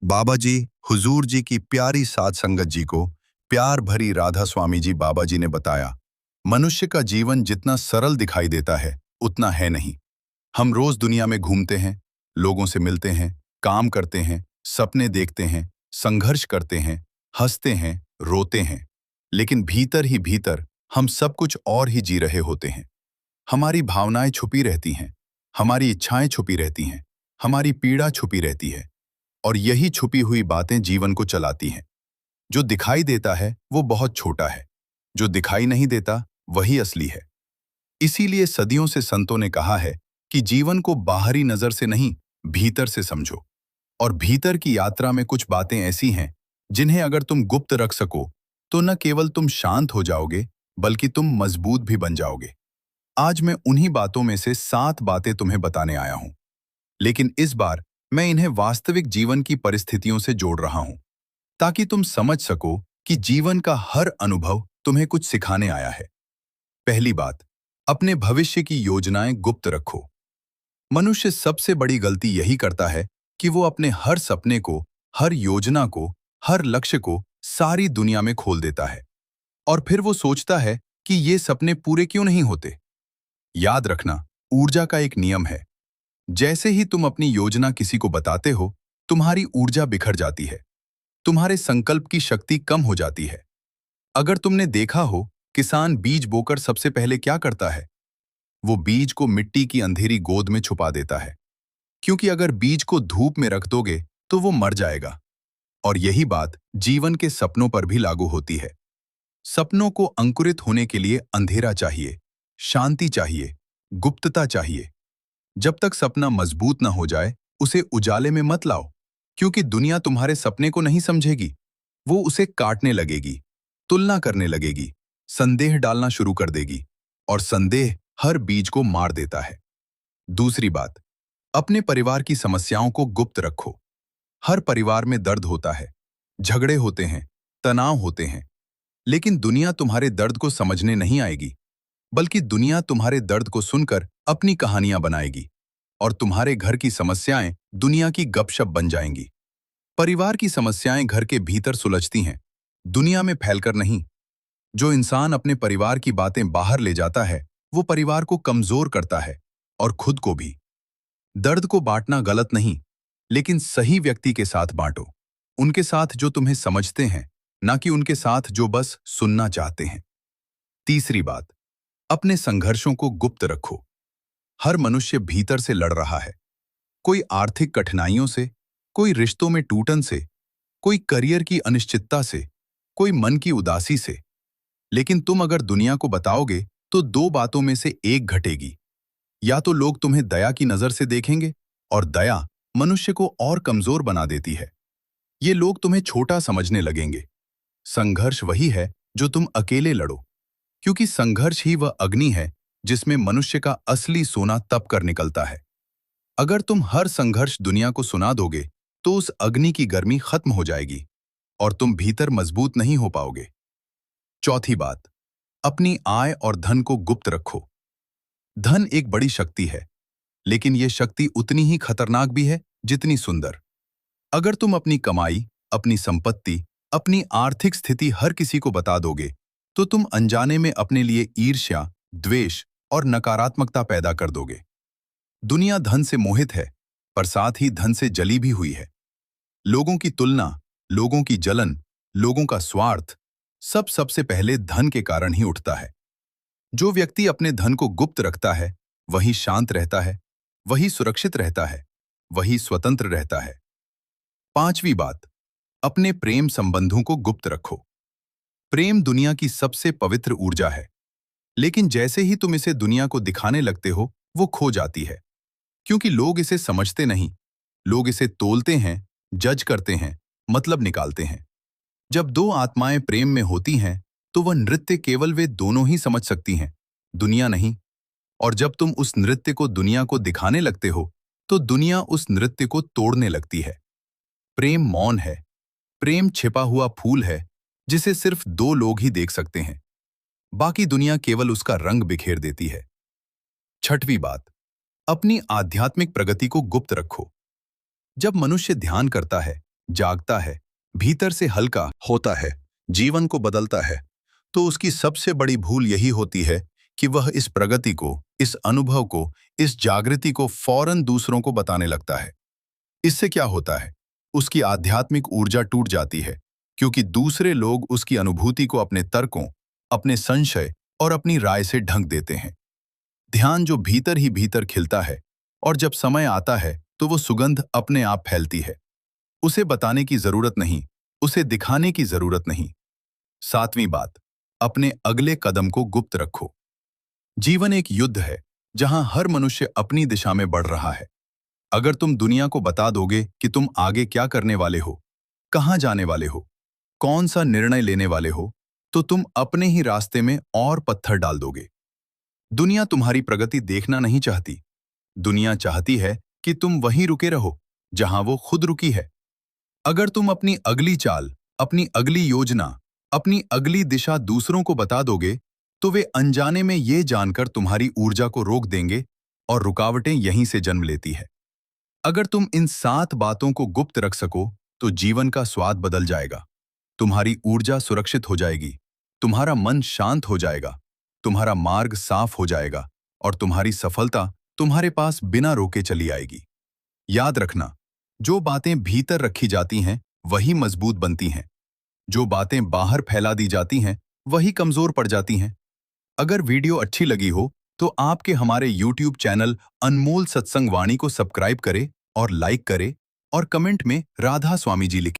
बाबा जी, हुजूर जी की प्यारी साध संगत जी को प्यार भरी राधा स्वामी जी बाबा जी ने बताया, मनुष्य का जीवन जितना सरल दिखाई देता है उतना है नहीं। हम रोज दुनिया में घूमते हैं, लोगों से मिलते हैं, काम करते हैं, सपने देखते हैं, संघर्ष करते हैं, हंसते हैं, रोते हैं, लेकिन भीतर ही भीतर हम सब कुछ और ही जी रहे होते हैं। हमारी भावनाएं छुपी रहती हैं, हमारी इच्छाएं छुपी रहती हैं, हमारी पीड़ा छुपी रहती है, और यही छुपी हुई बातें जीवन को चलाती हैं। जो दिखाई देता है वो बहुत छोटा है, जो दिखाई नहीं देता वही असली है। इसीलिए सदियों से संतों ने कहा है कि जीवन को बाहरी नजर से नहीं, भीतर से समझो। और भीतर की यात्रा में कुछ बातें ऐसी हैं जिन्हें अगर तुम गुप्त रख सको तो न केवल तुम शांत हो जाओगे, बल्कि तुम मजबूत भी बन जाओगे। आज मैं उन्हीं बातों में से 7 बातें तुम्हें बताने आया हूं, लेकिन इस बार मैं इन्हें वास्तविक जीवन की परिस्थितियों से जोड़ रहा हूं, ताकि तुम समझ सको कि जीवन का हर अनुभव तुम्हें कुछ सिखाने आया है। पहली बात, अपने भविष्य की योजनाएं गुप्त रखो। मनुष्य सबसे बड़ी गलती यही करता है कि वो अपने हर सपने को, हर योजना को, हर लक्ष्य को सारी दुनिया में खोल देता है, और फिर वो सोचता है कि ये सपने पूरे क्यों नहीं होते। याद रखना, ऊर्जा का एक नियम है। जैसे ही तुम अपनी योजना किसी को बताते हो, तुम्हारी ऊर्जा बिखर जाती है, तुम्हारे संकल्प की शक्ति कम हो जाती है। अगर तुमने देखा हो, किसान बीज बोकर सबसे पहले क्या करता है? वो बीज को मिट्टी की अंधेरी गोद में छुपा देता है, क्योंकि अगर बीज को धूप में रख दोगे तो वो मर जाएगा। और यही बात जीवन के सपनों पर भी लागू होती है। सपनों को अंकुरित होने के लिए अंधेरा चाहिए, शांति चाहिए, गुप्तता चाहिए। जब तक सपना मजबूत न हो जाए, उसे उजाले में मत लाओ, क्योंकि दुनिया तुम्हारे सपने को नहीं समझेगी। वो उसे काटने लगेगी, तुलना करने लगेगी, संदेह डालना शुरू कर देगी, और संदेह हर बीज को मार देता है। दूसरी बात, अपने परिवार की समस्याओं को गुप्त रखो। हर परिवार में दर्द होता है, झगड़े होते हैं, तनाव होते हैं, लेकिन दुनिया तुम्हारे दर्द को समझने नहीं आएगी, बल्कि दुनिया तुम्हारे दर्द को सुनकर अपनी कहानियां बनाएगी, और तुम्हारे घर की समस्याएं दुनिया की गपशप बन जाएंगी। परिवार की समस्याएं घर के भीतर सुलझती हैं, दुनिया में फैलकर नहीं। जो इंसान अपने परिवार की बातें बाहर ले जाता है, वो परिवार को कमजोर करता है, और खुद को भी। दर्द को बांटना गलत नहीं, लेकिन सही व्यक्ति के साथ बांटो। उनके साथ जो तुम्हें समझते हैं, ना कि उनके साथ जो बस सुनना चाहते हैं। तीसरी बात, अपने संघर्षों को गुप्त रखो। हर मनुष्य भीतर से लड़ रहा है, कोई आर्थिक कठिनाइयों से, कोई रिश्तों में टूटन से, कोई करियर की अनिश्चितता से, कोई मन की उदासी से। लेकिन तुम अगर दुनिया को बताओगे तो 2 बातों में से एक घटेगी। या तो लोग तुम्हें दया की नजर से देखेंगे, और दया मनुष्य को और कमजोर बना देती है। ये लोग तुम्हें छोटा समझने लगेंगे। संघर्ष वही है जो तुम अकेले लड़ो, क्योंकि संघर्ष ही वह अग्नि है जिसमें मनुष्य का असली सोना तप कर निकलता है। अगर तुम हर संघर्ष दुनिया को सुना दोगे तो उस अग्नि की गर्मी खत्म हो जाएगी, और तुम भीतर मजबूत नहीं हो पाओगे। चौथी बात, अपनी आय और धन को गुप्त रखो। धन एक बड़ी शक्ति है, लेकिन यह शक्ति उतनी ही खतरनाक भी है जितनी सुंदर। अगर तुम अपनी कमाई, अपनी संपत्ति, अपनी आर्थिक स्थिति हर किसी को बता दोगे, तो तुम अनजाने में अपने लिए ईर्ष्या, द्वेष और नकारात्मकता पैदा कर दोगे। दुनिया धन से मोहित है, पर साथ ही धन से जली भी हुई है। लोगों की तुलना, लोगों की जलन, लोगों का स्वार्थ, सब सबसे पहले धन के कारण ही उठता है। जो व्यक्ति अपने धन को गुप्त रखता है, वही शांत रहता है, वही सुरक्षित रहता है, वही स्वतंत्र रहता है। पांचवी बात, अपने प्रेम संबंधों को गुप्त रखो। प्रेम दुनिया की सबसे पवित्र ऊर्जा है, लेकिन जैसे ही तुम इसे दुनिया को दिखाने लगते हो, वो खो जाती है, क्योंकि लोग इसे समझते नहीं। लोग इसे तोलते हैं, जज करते हैं, मतलब निकालते हैं। जब 2 आत्माएं प्रेम में होती हैं, तो वह नृत्य केवल वे दोनों ही समझ सकती हैं, दुनिया नहीं। और जब तुम उस नृत्य को दुनिया को दिखाने लगते हो, तो दुनिया उस नृत्य को तोड़ने लगती है। प्रेम मौन है, प्रेम छिपा हुआ फूल है, जिसे सिर्फ 2 लोग ही देख सकते हैं। बाकी दुनिया केवल उसका रंग बिखेर देती है। छठवीं बात, अपनी आध्यात्मिक प्रगति को गुप्त रखो। जब मनुष्य ध्यान करता है, जागता है, भीतर से हल्का होता है, जीवन को बदलता है, तो उसकी सबसे बड़ी भूल यही होती है कि वह इस प्रगति को, इस अनुभव को, इस जागृति को फौरन दूसरों को बताने लगता है। इससे क्या होता है? उसकी आध्यात्मिक ऊर्जा टूट जाती है, क्योंकि दूसरे लोग उसकी अनुभूति को अपने तर्कों, अपने संशय और अपनी राय से ढंक देते हैं। ध्यान जो भीतर ही भीतर खिलता है और जब समय आता है तो वो सुगंध अपने आप फैलती है। उसे बताने की जरूरत नहीं, उसे दिखाने की जरूरत नहीं। सातवीं बात, अपने अगले कदम को गुप्त रखो। जीवन एक युद्ध है जहां हर मनुष्य अपनी दिशा में बढ़ रहा है। अगर तुम दुनिया को बता दोगे कि तुम आगे क्या करने वाले हो, कहां जाने वाले हो, कौन सा निर्णय लेने वाले हो, तो तुम अपने ही रास्ते में और पत्थर डाल दोगे। दुनिया तुम्हारी प्रगति देखना नहीं चाहती। दुनिया चाहती है कि तुम वहीं रुके रहो जहां वो खुद रुकी है। अगर तुम अपनी अगली चाल, अपनी अगली योजना, अपनी अगली दिशा दूसरों को बता दोगे, तो वे अनजाने में ये जानकर तुम्हारी ऊर्जा को रोक देंगे और रुकावटें यहीं से जन्म लेती है। अगर तुम इन 7 बातों को गुप्त रख सको, तो जीवन का स्वाद बदल जाएगा। तुम्हारी ऊर्जा सुरक्षित हो जाएगी, तुम्हारा मन शांत हो जाएगा, तुम्हारा मार्ग साफ हो जाएगा और तुम्हारी सफलता तुम्हारे पास बिना रोके चली आएगी। याद रखना, जो बातें भीतर रखी जाती हैं, वही मजबूत बनती हैं। जो बातें बाहर फैला दी जाती हैं, वही कमजोर पड़ जाती हैं। अगर वीडियो अच्छी लगी हो, तो आपके हमारे YouTube चैनल अनमोल सत्संग वाणी को सब्सक्राइब करें और लाइक करें और कमेंट में राधा स्वामी जी लिखें।